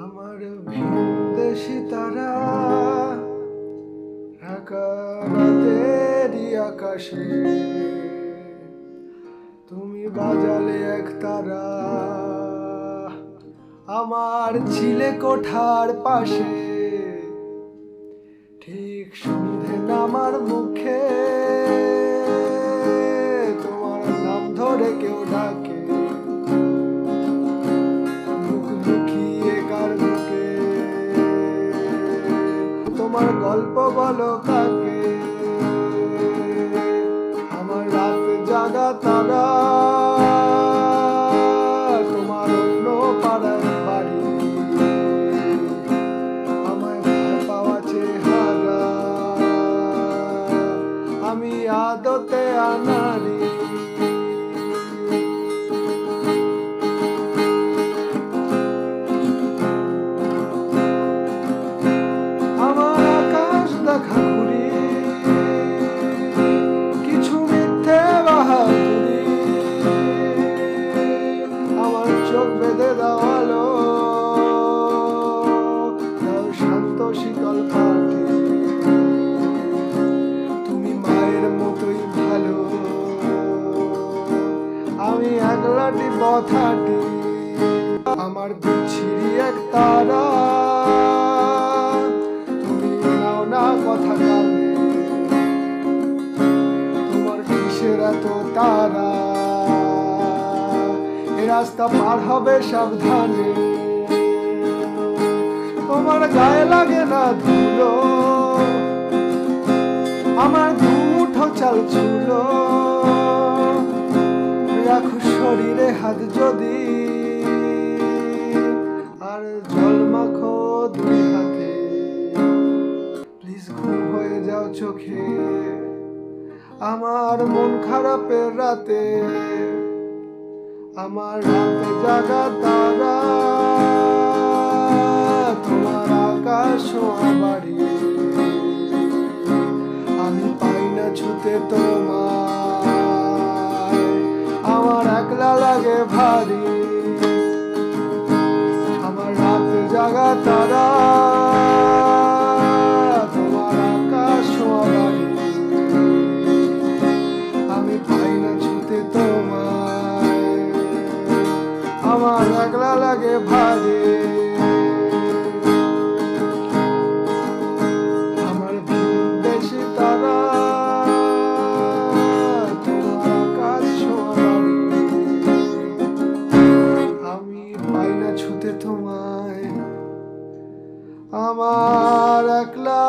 আমার ভিনদেশী তারা ঢাকা রাতেরই আকাশে তুমি বাজালে এক তারা আমার ছিলে কোঠার পাশে ঠিক সন্ধে নামার মুখে তোমার নাম ধরে কেউ ডাকে মুখ লুকিয়ে কার বুকে তোমার গল্প বলো কাকে আমার রাত জাগা তারা তোমার অন্য পাড়ার বাড়ি আমায় ভয় পাওয়া চেহারা আমি আদতে আনারি আমার আকাশ দেখা ঘুরি কিছু মিথ্যে বাহাদুরি আমার চোখ বেঁধে দেওয়ালো দাও শান্ত শীতল পাটি তুমি মায়ের মতোই ভালো আমি একলাটি পথাটি আমার বিচ্ছিরি এক তারা তুমি নাও না কথা কানে তোমার কিসের এত তারা এ রাস্তা পার হবে সাবধানে তোমার গায়ে লাগে না ধুলো আমার দুমুঠো চাল চুলো রাখো শরীরে হাত যদি আর জল মাখো দুই হাতে প্লিজ ঘুম হয়ে যাও চোখে আমার মন খারাপের রাতে আমার রাতে জাগা তারা তোমার আকাশ বাড়ি আমি পাই না ছুতে তোমার আমার একলা লাগে ভারী আমার রাতে জাগা তারা তোমার আকাশ বাড়ি আমি পাই না ছুতে তোমায় আমার একলা লাগে ভারী আমার ভিনদেশী তারা তোমার আকাশ বাড়ি আমি পাই না ছুতে তোমায় আমার একলা